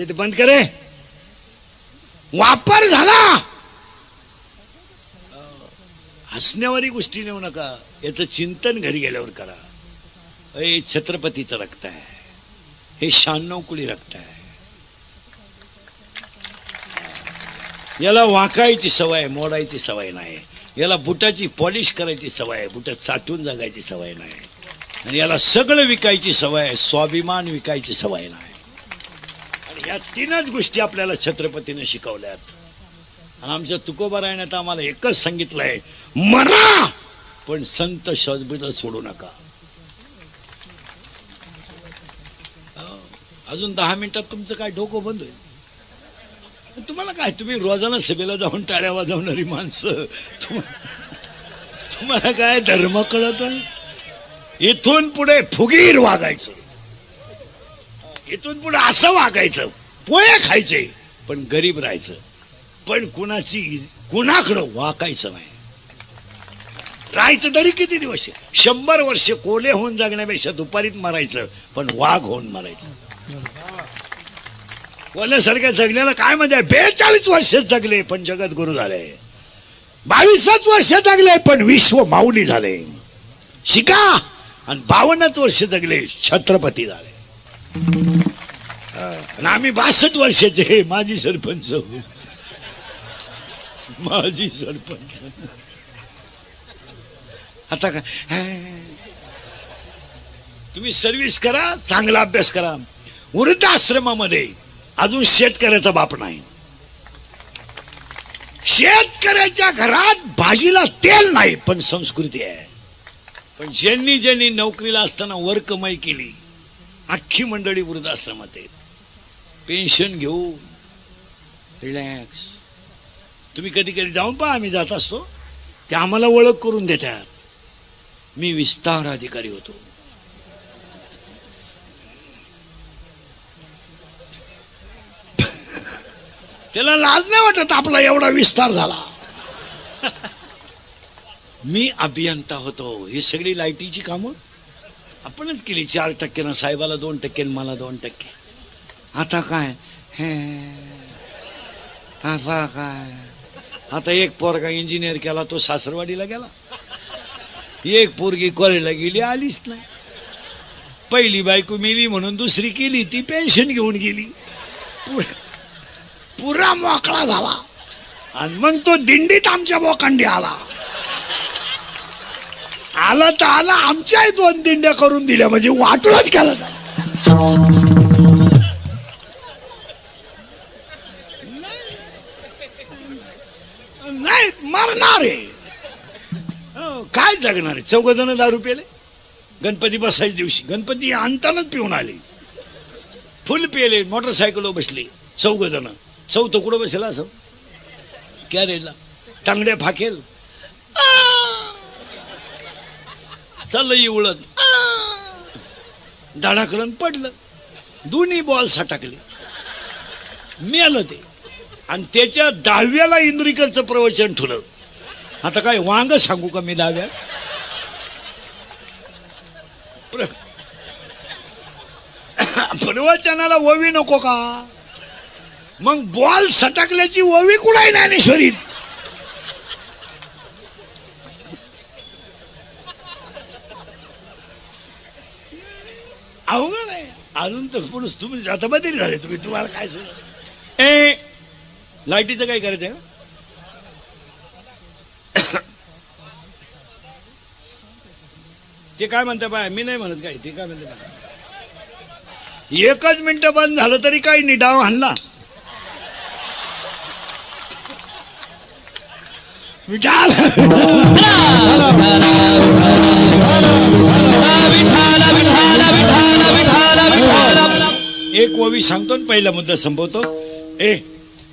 ते बंद करे. वापर झाला. हसण्यावारी गोष्टी नेऊ नका. याचं चिंतन घरी गेल्यावर करा. हे छत्रपतीचं रक्त आहे. हे 96 कुळी रक्त आहे. याला वाकायची सवय, मोडायची सवय नाही. याला बुटाची पॉलिश करायची सवय आहे. बुटात साठवून जगायची सवय नाही. आणि याला सगळं विकायची सवय आहे. स्वाभिमान विकायची सवय नाही. आणि या तीनच गोष्टी आपल्याला छत्रपतीने शिकवल्यात. आणि आमच्या तुकोबारायणात आम्हाला एकच सांगितलंय, मरा पण संत शब्द सोडू नका. अजून 10 मिनिटात तुमचं काय डोकं बंद होईल. तुम्हाला काय, तुम्ही रोजाना सभेला जाऊन टाळ्या वाजवणारी माणसं, तुम्हाला काय धर्म कळत आहे. इथून पुढे फुगीर वागायचं. इथून पुढे असं वागायचं. पोहे खायचे पण गरीब राहायचं. पण कुणाकडं वाकायचं नाही. राहायचं तरी किती दिवस. 100 वर्ष कोले होऊन जगण्यापेक्षा दुपारीत मरायचं पण वाघ होऊन मरायचं. कोल्यासारख्या जगण्याला काय मजा आहे. 42 वर्ष जगले पण जगत गुरु झाले. 22 वर्ष जगले पण विश्व माऊली झाले. शिका. आणि 52 वर्ष जगले छत्रपती झाले. आणि आम्ही 62 वर्षाचे माजी सरपंच. माजी सरपंच. आता काय, तुम्ही सर्व्हिस करा, चांगला अभ्यास करा. वृद्धाश्रमामध्ये अजून शेतकऱ्याचा बाप नाही. शेतकऱ्याच्या घरात भाजीला तेल नाही पण संस्कृती आहे. पण ज्यांनी नोकरीला असताना वर कमाई केली, अख्खी मंडळी वृद्धाश्रमात आहेत. पेन्शन घेऊन रिलॅक्स. तुम्ही कधी कधी जाऊन पहा. आम्ही जात असतो ते आम्हाला ओळख करून देतात. मी विस्तार अधिकारी होतो. त्याला लाज नाही वाटत आपला एवढा विस्तार झाला. मी अभियंता होतो. ही सगळी लाईटीची कामं आपणच केली. 4% साहेबाला 2% मला 2%. आता काय हे, आता काय, आता एक पोरगा इंजिनियर केला तो सासरवाडीला गेला. एक पोरगी कॉलेजला गेली, आलीच नाही. पहिली बायको मेली म्हणून दुसरी केली, ती पेन्शन घेऊन गेली. पुरा मोकळा झाला. आणि मग तो दिंडीत आमच्या बोकांडी आला तर आला. आमच्याही 2 दिंड्या करून दिल्या म्हणजे वाटूनच केला. नाही मरणार आहे. काय जगणार आहे. 4 जण दारू पेले गणपती बसायच्या दिवशी. गणपती आणतानाच पिऊन आले. फुल पेले. मोटरसायकलवर बसले 4 जण. 4थं कुठं बसेल असं कॅरेजला. टांगड्या फाकेल. चाललं उळत. धडाकडून पडलं. दोन्ही बॉल सटकले. मेलं ते. आणि त्याच्या 10व्याला इंद्रिकरचं प्रवचन ठुलं. आता काय वांग सांगू का मी 10व्या. प्रवचनाला ओवी नको का. मग बॉल सटकल्याची ओवी कुठे ज्ञानेश्वरीत. अवघड आहे. अजून तर पुरुष तुम्ही आता बदली झाले. तुम्हाला काय सांग. लाईटीचं काय करायचं आहे. ते काय म्हणते बाय. मी नाही म्हणत काय. ते काय म्हणते. 1 मिनिट बंद झालं तरी काही नाही. डाव हाणला. एक ओवी सांगतो आणि पहिला मुद्दा संपवतो.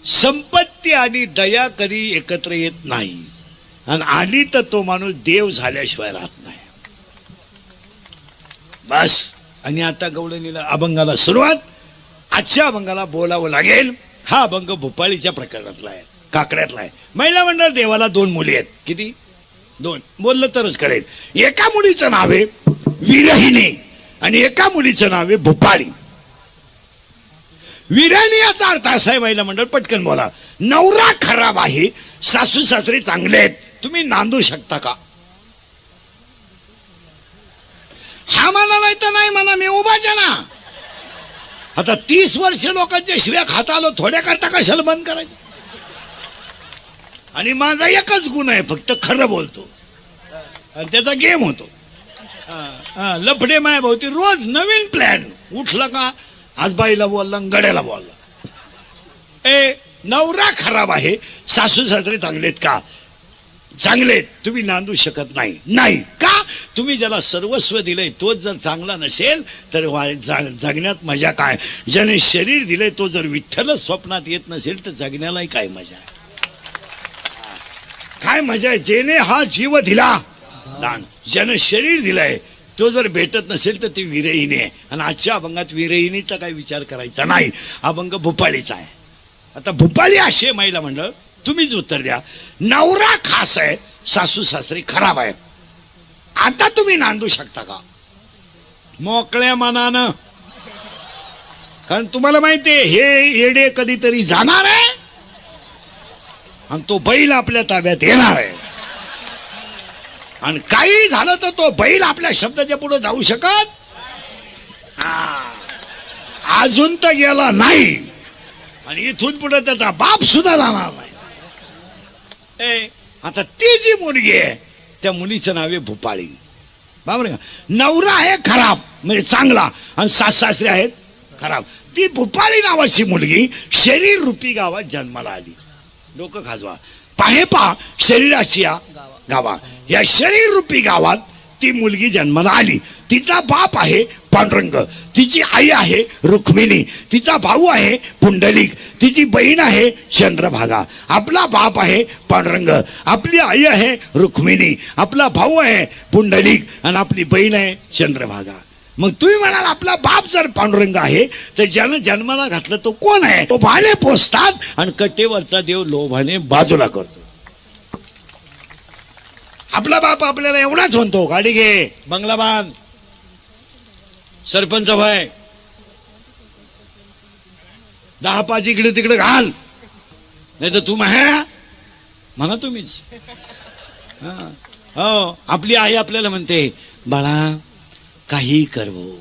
संपत्ती आणि दया कधी एकत्र येत नाही. आणि आली तर तो माणूस देव झाल्याशिवाय राहत नाही. बस. आणि आता गवळणीला अभंगाला सुरुवात. आजच्या अभंगाला बोलावं लागेल. हा अभंग भोपाळीच्या प्रकरणातला आहे. काकड्यातला आहे. महिला मंडळ देवाला 2 मुली आहेत. किती? 2. बोललं तरच कळेल. एका मुलीचं नाव आहे विरहिणी आणि एका मुलीचं नाव आहे भोपाळी. विरहिणी याचा अर्थ असा आहे महिला मंडळ, पटकन बोला. नवरा खराब आहे, सासू सासरे चांगले आहेत, तुम्ही नांदू शकता का? हा म्हणा नाही तर नाही म्हणा, मी उभाच आहे ना. आता 30 वर्ष लोकांच्या शिव्या खाता आलो, थोड्या करता कशाला बंद करायचं? आणि माझा एकच गुण आहे, फक्त खरं बोलतो आणि त्याचा गेम होतो. लफडे माया भावती रोज नवीन प्लॅन. उठलं का आज बाईला बोलला, गड्याला बोलला. नवरा खराब आहे, सासू सासरे चांगलेत का? चांगलेत. तुम्ही नांदू शकत नाही. नाही का? तुम्ही ज्याला सर्वस्व दिलंय तोच जर चांगला नसेल तर जगण्यात मजा काय? ज्याने शरीर दिलंय तो जर विठ्ठलच स्वप्नात येत नसेल तर जगण्यालाही काय मजा आहे? काय मजा आहे? जेने हा जीव दिला दान, ज्याने शरीर दिलंय तो जर भेटत नसेल तर ती विरहिणी आहे. आणि आजच्या अभंगात विरहिणीचा काही विचार करायचा नाही, अभंग भूपाळीचा आहे. आता भूपाळी अशी आहे महिला मंडळ, तुम्हीच उत्तर द्या. नवरा खास आहे, सासू सासरे खराब आहेत, आता तुम्ही नांदू शकता का? मोकळ्या मनानं. कारण तुम्हाला माहितीये हे येडे कधीतरी जाणार आहे आणि तो बैल आपल्या ताब्यात येणार आहे. आणि काही झालं तर तो बैल आपल्या शब्दाच्या पुढे जाऊ शकत अजून तर गेला नाही आणि इथून पुढे त्याचा बाप सुद्धा जाणार नाही. आता ती जी मुलगी आहे त्या मुलीचं नाव आहे भूपाळी. बरोबर का? नवरा आहे खराब म्हणजे चांगला आणि सास सासरे आहेत खराब. ती भूपाळी नावाची मुलगी शरीर रूपी गावात जन्माला आली. डोकं खाजवा. पाहे पा शरीराची गावा, या शरीर रूपी गावात ती मुलगी जन्माला आली. तिचा बाप आहे पांडुरंग, तिची आई आहे रुक्मिणी, तिचा भाऊ आहे पुंडलिक, तिची बहीण आहे चंद्रभागा. आपला बाप आहे पांडुरंग, आपली आई आहे रुक्मिणी, आपला भाऊ आहे पुंडलिक आणि आपली बहीण आहे चंद्रभागा. मग तुम्ही म्हणाल आपला बाप जर पांडुरंग आहे तर ज्यानं जन्माला घातलं तो कोण आहे? लोभाने पोचतात आणि कटेवरचा देव लोभाने बाजूला करतो. आपला बाप आपल्याला एवढाच म्हणतो, गाडी घे, बंगला बांध, सरपंच व्हाय, 10-5 इकडे तिकडे घाल, नाही तर तू म्हणा तुम्हीच. हो, आपली आई आपल्याला म्हणते बाळा काही कर भाऊ,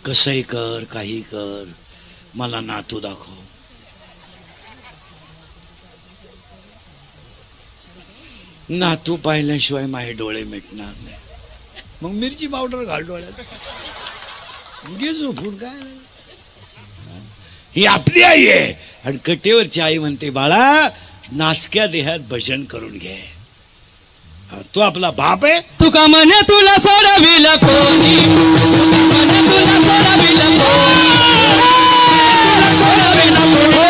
कसंही कर, काही कर, मला नातू दाखव. नातू पाहिल्याशिवाय माझे डोळे मिटणार नाही. मग मिरची पावडर घाल डोळ्यात, घे झोपून. काय ही आपली आई आहे. आणि कटेवरची आई म्हणते बाळा नाचक्या देहात भजन करून घे. तो आपला बाप आहे. तुका म्हणे तुला सोडविल कोणी, म्हणे तुला सोडविल कोणी, सोडविल कोणी,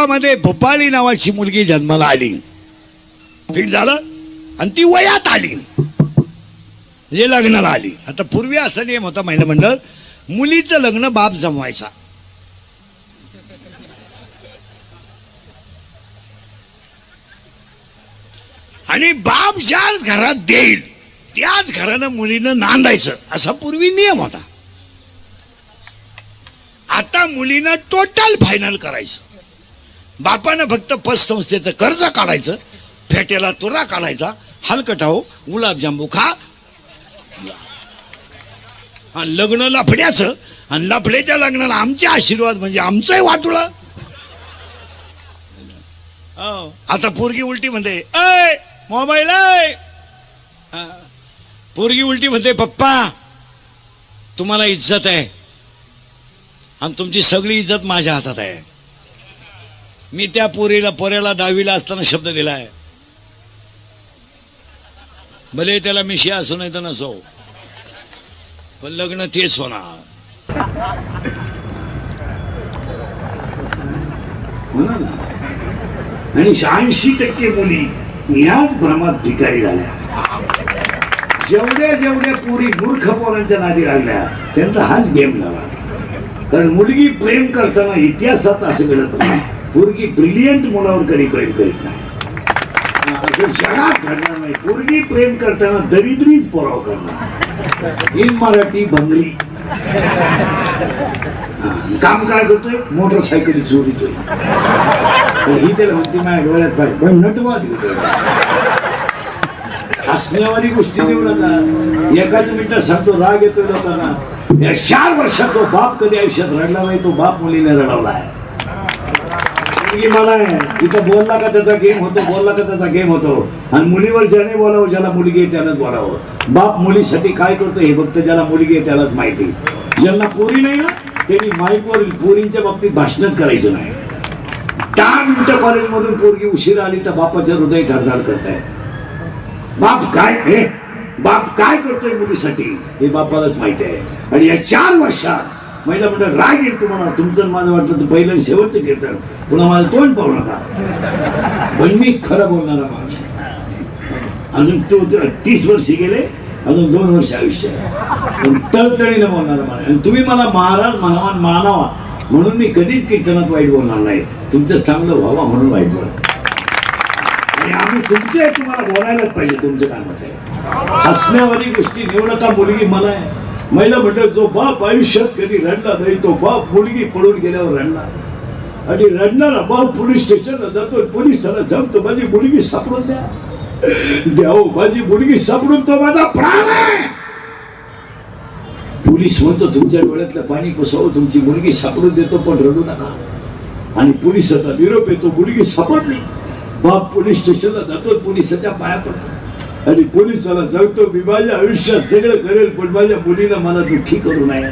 मध्ये भूपाळी नावाची मुलगी जन्माला आली. ठीक झालं. आणि ती वयात आली म्हणजे लग्नाला आली. आता पूर्वी असा नियम होता महिला मंडळ, मुलीचं लग्न बाप जमवायचा. आणि बाप ज्याच घरात देईल त्याच घरानं मुलीनं नांदायचं असा पूर्वी नियम होता. आता मुलीनं टोटल फायनल करायचं. बापानं फक्त पतसंस्थेचं कर्ज काढायचं, फेट्याला तुरा काढायचा, हलकटाव गुलाबजांबू खा, आणि लग्न लफड्याचं. आणि लफड्याच्या लग्नाला आमचे आशीर्वाद म्हणजे आमचंही वाटुळं. आता पोरगी उलटी म्हणते ऐ मोबाईल ऐ. पोरगी उलटी म्हणते पप्पा तुम्हाला इज्जत आहे आणि तुमची सगळी इज्जत माझ्या हातात आहे. मी त्या पोऱ्याला 10वीला असताना शब्द दिलाय, भले त्याला मिशी असो नाही तर नसो, पण लग्न तेच होणार. म्हणा ना. आणि 86% मुली याच भ्रमात भिकारी झाल्या. जेवढ्या पुरी मूर्ख पोरांच्या नादी लागल्या त्यांचा हाच गेम झाला. कारण मुलगी प्रेम करताना इतिहासात असं घडत नाही, पोरगी ब्रिलियंट मुलावर कधी प्रेम करीत नाही. असं जगात घडणार नाही. पोरगी प्रेम करताना दरिद्रीच पोराव करणार. इन मराठी भंगरी. काम काय करतोय? मोटरसायकल चोरीतोय. ही त्याला म्हणते माझ्या डोळ्यात पाहिजे नटवा देऊ. हसण्यावारी गोष्टी देऊ नका. एकाच मिनिटात सांगतो राग येतोय लोकांना. या 4 वर्षात तो बाप कधी आयुष्यात रडला नाही. तो बाप मुलीने रडवला आहे. मला आहे तिथं बोलला का त्याचा गेम होतो, बोलला का त्याचा गेम होतो. आणि मुलीवर ज्याने बोलावं, ज्याला मुलगी आहे त्यालाच बोलावं. बाप मुलीसाठी काय करतो हे फक्त ज्याला मुलगी आहे त्यालाच माहिती. ज्यांना पोरी नाही ना त्यांनी माईकवर पोरींच्या बाबतीत भाषणच करायचं नाही. 10 मिनिटं कॉलेजमधून पोरगी उशिरा आली तर बापाच्या हृदय धडधड करत आहे. बाप काय करतोय मुलीसाठी हे बापालाच माहिती आहे. आणि या 4 वर्षात महिला म्हणतात राग येईल तुम्हाला. तुमचं माझं वाटतं तर पहिलं शेवटचं कीर्तन पुन्हा माझं तोंड पाहू नका. पण मी खरं बोलणारा माणूस. अजून तो 30 वर्षी गेले, अजून 2 वर्ष आयुष्य आहे. पण तळतळीनं बोलणारा माणूस. आणि तुम्ही मला महाराज मानावा म्हणून मी कधीच कीर्तनात वाईट बोलणार नाही. तुमचं चांगलं व्हावा म्हणून वाईट बोलणार. आणि आम्ही तुमचे तुम्हाला बोलायलाच पाहिजे. तुमचं काय मत आहे? हसण्यावारी गोष्टी नेऊ नका. मुलगी मला आहे. महिला म्हणतात जो बाप आयुष्यात कधी रडला नाही तो बाप मुलगी पळून गेल्यावर रडला. आणि रडणारा बाप पोलीस स्टेशनला जातो, पोलिसाला सांगतो माझी मुलगी सापडून द्या हो, माझी मुलगी सापडून तो माझा प्राण आहे. पोलीस म्हणतो तुमच्या डोळ्यातलं पाणी पुसावं, तुमची मुलगी सापडून देतो पण रडू नका. आणि पोलिसाचा निरोप येतो मुलगी सापडली. बाप पोलीस स्टेशनला जातो, पोलिसाच्या पाया पडतो आणि पोलिसाला सांगतो मी माझ्या आयुष्यात सगळं करेल पण माझ्या मुलीला मला दुःखी करू नये.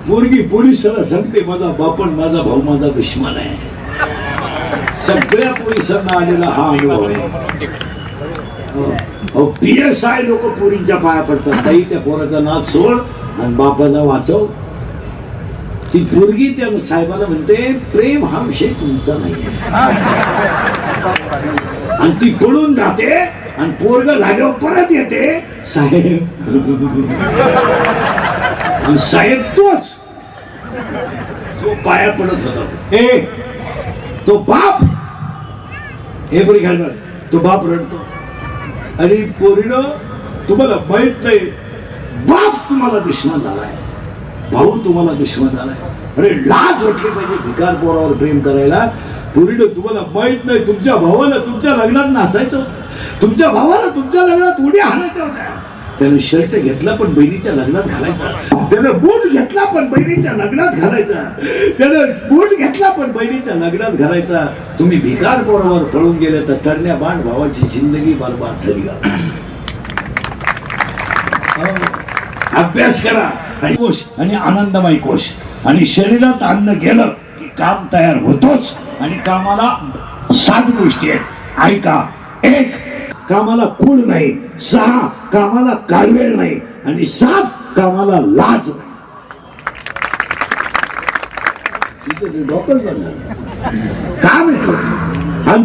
पोरगी पोलिसाला सांगते माझा बापन माझा भाऊ माझा दुश्मन आहे. सगळ्या पोलिसांना आलेला हा अनुभव आहे. PSI लोक पोरींच्या पाया पडतात. ताई त्या पोराचा नाच सोड आणि बापाला वाचव. ती पोरगी त्या साहेबाला म्हणते प्रेम हा विषय तुमचा नाही. आणि ती पळून जाते आणि पोरग जागेवर परत येते. साहेब आणि साहेब तोच जो पाया पडत होता. तो बाप हे बरी घालणार. तो बाप रडतो आणि पोरीनं तुम्हाला माहित नाही बाप तुम्हाला दुश्मन झालाय, भाऊ तुम्हाला दुश्मन झालाय. अरे लाज वाटली पाहिजे भिकार पोरावर प्रेम करायला. पोरीनं तुम्हाला माहित नाही तुमच्या भावाला तुमच्या लग्नात नाचायचं होतं, तुमच्या भावाला तुमच्या लग्नात उड्या हाणायच्या होत्या. त्याने शर्ट घेतला पण बहिणीच्या लग्नात घालायचा. त्याने बूट घेतला पण बहिणीच्या लग्नात घालायचा. त्याने बूट घेतला पण बहिणीच्या लग्नात घालायचा. तुम्ही भिकार पोरावर पळून गेले तर तरण्या बाण भावाची जिंदगी बरबाद झाली. अभ्यास करा आणि कोश आणि आनंदमय कोश. आणि शरीरात अन्न गेलं की काम तयार होतोच. आणि कामाला 7 गोष्टी आहेत. ऐका. 1 कामाला खूण नाही. 6 कामाला कालवेळ नाही. आणि 7 कामाला लाज नाही. काम आहे आणि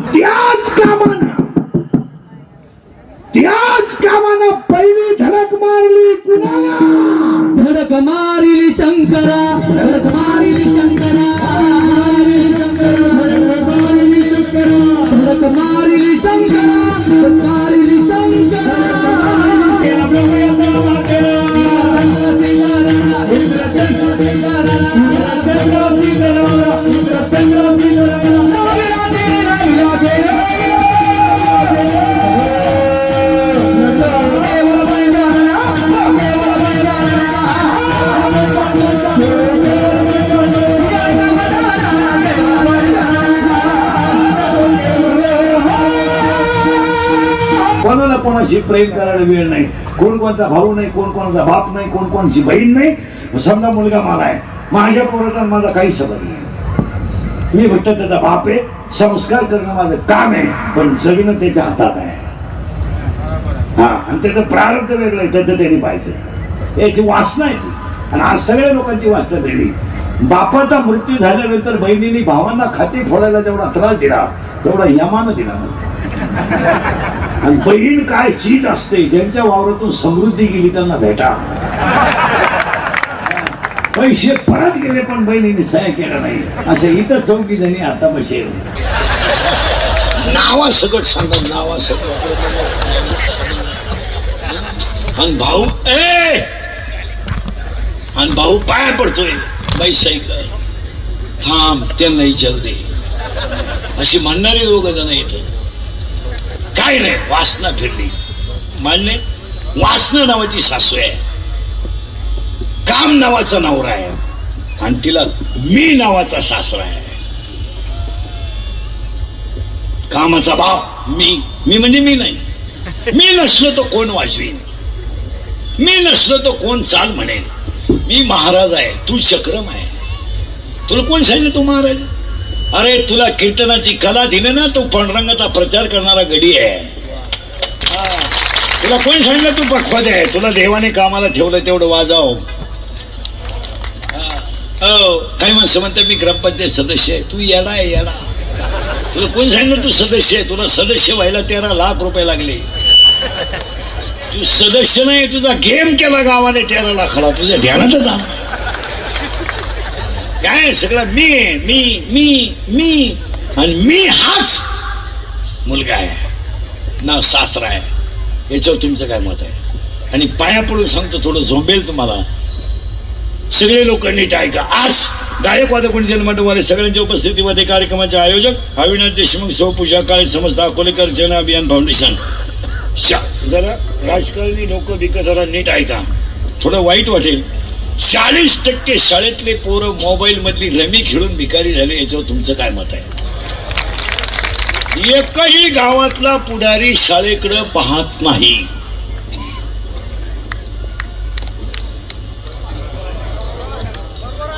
त्याच कामानं पहिली धडक मारली कुणाला? धडक मारिली शंकरा, धडक मारिली शंकरा, धडक मारिली शंकरा, धडक मारिली शंकरा, धडक मारिली शंकरा. कोणाला कोणाशी प्रेम करायला वेळ नाही. कोण कोणचा भाऊ नाही, कोण कोणाचा बाप नाही, कोण कोणाची बहीण नाही. समजा मुलगा मला आहे, माझ्या पोराचा माझा काही संबंध नाही. मी फक्त त्याचा बाप आहे. संस्कार करणं माझं काम आहे पण जगणं त्याच्या हातात आहे. आणि त्याचं प्रारब्ध वेगळं आहे, त्याचं त्याने पाहिजे. याची वासना आहे ती. आणि आज सगळ्या लोकांची वाचना दिली. बापाचा मृत्यू झाल्यानंतर बहिणीने भावांना खाते फोडायला जेवढा त्रास दिला तेवढा यमानं दिला नसतो. आणि बहीण काय चीज असते, ज्यांच्या वावरातून समृद्धी गेली त्यांना भेटा. पैसे परत गेले पण बहिणीने सह्या केला नाही. असं इथं 4 जणी आता बसेल. नावा सगळं सांगा, नावा सगळं. आणि भाऊ पाया पडतोय, बाई सायकल थांब त्यांना विचार दे, अशी म्हणणारे 2 जण येत. काय नाही, वासना फिरली. मान्य, वासना नावाची सासू आहे, काम नावाचा नवरा आहे, आणि तिला मी नावाचा सासरा आहे. कामाचा बाप मी म्हणजे मी नाही. मी नसलो तो कोण वाजवीन, मी नसलो तो कोण चाल म्हणेल. मी महाराज आहे, तू चक्रम आहे. तुला कोण सांगितलं तू महाराज? अरे तुला कीर्तनाची कला दिली ना, तू पांडुरंगाचा प्रचार करणारा गडी आहे. तुला कोण सांगितलं तू पखवाद आहे? तुला देवाने कामाला ठेवलं तेवढं वाजाव. काही माणसं म्हणतात मी ग्रामपंचायत सदस्य आहे. तू येडा आहे, येडा. तुला कोण सांगितलं तू सदस्य आहे? तुला सदस्य व्हायला 13 लाख रुपये लागले. तू सदस्य नाही, तुझा गेम केला गावाने 13 लाखाला. तुझ्या ध्यानातच आण. काय सगळं मी मी मी मी आणि मी हाच मुलगा आहे ना, सासरा आहे. याच्यावर तुमचं काय मत आहे? आणि पाया पडून सांगतो, थोडं झोंबेल तुम्हाला. सगळे लोक नीट ऐका. आज गायक वादक जन्मंडपवाले सगळ्यांच्या उपस्थितीमध्ये कार्यक्रमाचे आयोजक अविनाश देशमुख, सौ पूजा काळे, समस्त अकोलेकर जन अभियान फाउंडेशन. जरा राजकारणी लोक बिक जरा नीट ऐका, थोडं वाईट वाटेल. 40% शाळेतले पोरं मोबाईल मधली रमी खेळून भिकारी झाले. याच्यावर तुमचं काय मत आहे? एकही गावातला पुढारी शाळेकडे पाहत नाही.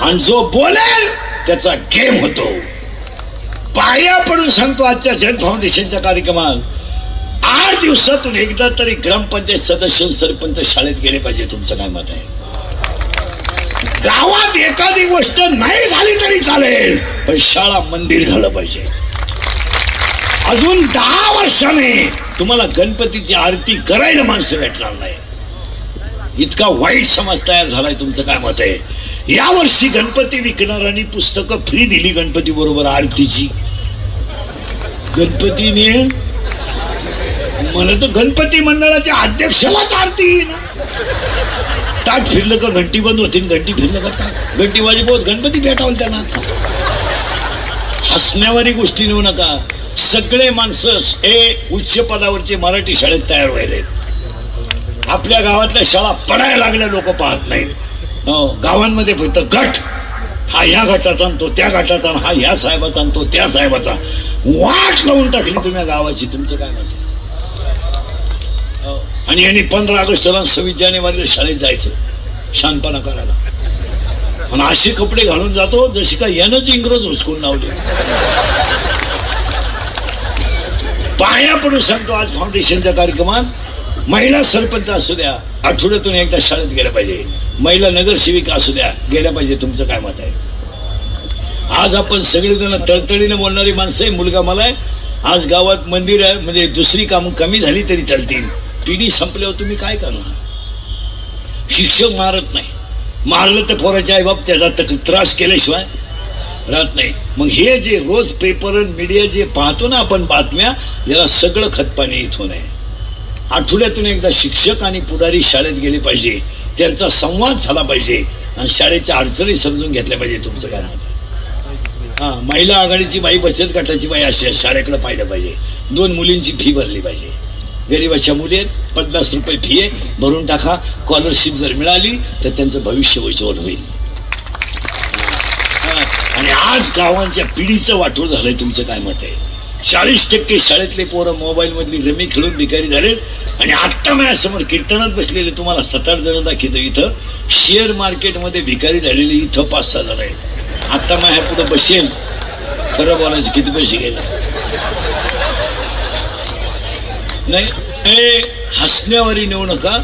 आणि जो बोलेल त्याचा गेम होतो. पाया पडून सांगतो, आजच्या जन फाउंडेशनच्या कार्यक्रमात 8 दिवसातून एकदा तरी ग्रामपंचायत सदस्य सरपंच शाळेत गेले पाहिजे. तुमचं काय मत आहे? गावात एखादी गोष्ट नाही झाली तरी चालेल, पण शाळा मंदिर झालं पाहिजे. अजून 10 वर्षाने तुम्हाला गणपतीची आरती करायला माणसं भेटणार नाही. इतका वाईट समाज तयार झालाय. तुमचं काय मत आहे? या वर्षी गणपती विकणाऱ्यांनी पुस्तकं फ्री दिली गणपती बरोबर आरतीची. गणपतीने म्हणत गणपती मंडळाच्या अध्यक्षालाच आरती ना. ताट फिरलं का घंटी बंद होती, घंटी फिरलं का ताट. घंटी वाजी बहुत गणपती भेटावल त्यांना. हसण्यावारी गोष्टी नेऊ नका. सगळे माणसं उच्च पदावरचे मराठी शाळेत तयार व्हायले. आपल्या गावातल्या शाळा पडायला लागल्या लोक पाहत नाहीत. गावांमध्ये फक्त गट, हा ह्या गटाचा आणतो, त्या गटाचा, हा ह्या साहेबाचा आणतो, त्या साहेबाचा. वाट लावून टाकली तुम्ही गावाची. तुमचं काय म्हणते? आणि यांनी 15 ऑगस्टला 26 जानेवारीला शाळेत जायचं शानपणा करायला. आणि असे कपडे घालून जातो जशी काय यानंच इंग्रज हुसकून लावले. पाया पडून सांगतो, आज फाउंडेशनच्या कार्यक्रमात महिला सरपंच असू द्या, आठवड्यातून एकदा शाळेत गेल्या पाहिजे. महिला नगरसेविका असू द्या, गेल्या पाहिजे. तुमचं काय मत आहे? आज आपण सगळेजण तळतळीने बोलणारी माणसं आहे. मुलगा मला आहे. आज गावात मंदिर आहे, म्हणजे दुसरी कामं कमी झाली तरी चालतील. पिढी संपल्यावर तुम्ही काय करणार? शिक्षक मारत नाही, मारलं तर पोराचे आई बाप त्याचा त्रास केल्याशिवाय राहत नाही. मग हे जे रोज पेपर मीडिया जे पाहतो ना आपण बातम्या, याला सगळं खतपाणी इथून आहे. आठवड्यातून एकदा शिक्षक आणि पुढारी शाळेत गेले पाहिजे, त्यांचा संवाद झाला पाहिजे आणि शाळेच्या अडचणी समजून घेतल्या पाहिजे. तुमचं काय मत? महिला आघाडीची बाई, बचत गटाची बाई अशी शाळेकडे पाहिलं पाहिजे. 2 मुलींची फी भरली पाहिजे. गरीबाच्या मुली आहेत, 50 रुपये फी आहे, भरून टाका. स्कॉलरशिप जर मिळाली तर त्यांचं भविष्य उज्ज्वल होईल. आणि आज गावांच्या पिढीचं वाटोळ झालंय. तुमचं काय मत आहे? 40% शाळेतले पोरं मोबाईल मधली रमी खेळून भिकारी झाले. आणि आत्ता माझ्यासमोर कीर्तनात बसलेले तुम्हाला 7-8 जण दाखवतो. इथं शेअर मार्केटमध्ये भिकारी झालेली इथं 5-6 जण आहेत. आता माझ्या पुढे बसेल, खरं बोलायचं किती पैसे गेले नाही. हसण्यावारी नेऊ नका.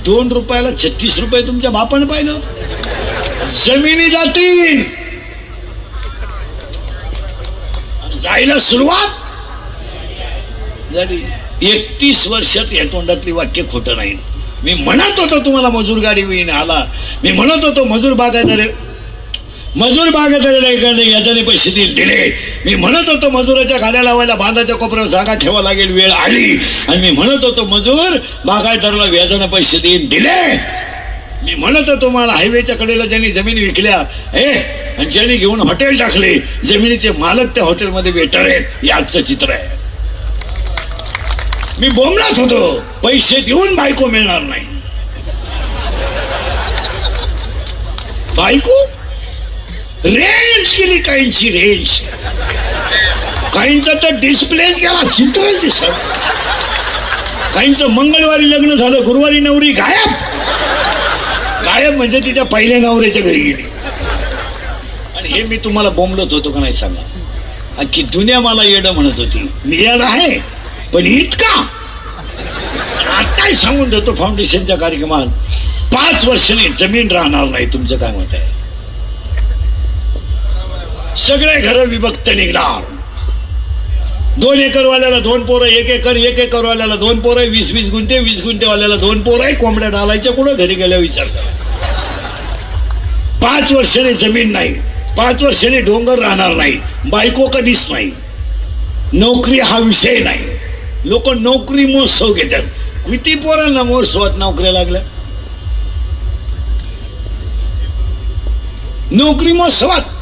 2 रुपयाला 36 रुपये तुमच्या बापानं पाहिलं. जमिनी जातील, जायला सुरुवात झाली. 31 वर्षात या तोंडातली वाक्य खोटं नाही. मी म्हणत होतो तुम्हाला मजूर गाडी होईन आला, मी म्हणत होतो मजूर बागायतदार याच्याने पैसे दिले, मी म्हणत होतो मजुराच्या गाड्या लावायला बांधाच्या कोपऱ्यावर जागा ठेवा लागेल, वेळ आली. आणि मी म्हणत होतो मजूर बागायतदाराला व्याजाने पैसे दिले. मी म्हणत होतो मला हायवेच्या कडेला ज्यांनी जमीन विकल्या आणि ज्यांनी घेऊन हॉटेल टाकले, जमिनीचे मालक त्या हॉटेलमध्ये वेटर आहेत. हे आजचं चित्र आहे. मी बोंबलाच होतो पैसे देऊन बायको मिळणार नाही. बायको रेंज केली, काहींची रेंज, काहींचा तर डिस्प्लेच गेला, चित्रच दिसत. काहींचं मंगळवारी लग्न झालं, गुरुवारी नवरी गायब. गायब म्हणजे तिच्या पहिल्या नवऱ्याच्या घरी गेली. आणि हे मी तुम्हाला बोंबलत होतो का नाही सांगा. अख्खी दुनिया मला येडं म्हणत होती. मी येडं आहे पण इतका. आताही सांगून देतो फाउंडेशनच्या कार्यक्रमात 5 वर्षाने जमीन राहणार नाही. तुमचं काय मत आहे? सगळे घर विभक्त निघणार. 2 एकरवाल्याला 2 पोरं, 1 एकर, 1 एकरवाल्याला 2 पोरं, 20-20 गुंठे, 20 गुंठेवाल्याला 2 पोरं, कोंबड्या डालायच्या. कुठं घरी गेल्या विचार करा. 5 वर्षाने जमीन नाही, 5 वर्षाने डोंगर राहणार नाही, बायको कधीच नाही, नोकरी हा विषय नाही. लोक नोकरी महोत्सव घेतात. किती पोरांना महोत्सवात नोकऱ्या लागल्या? नोकरी महोत्सवात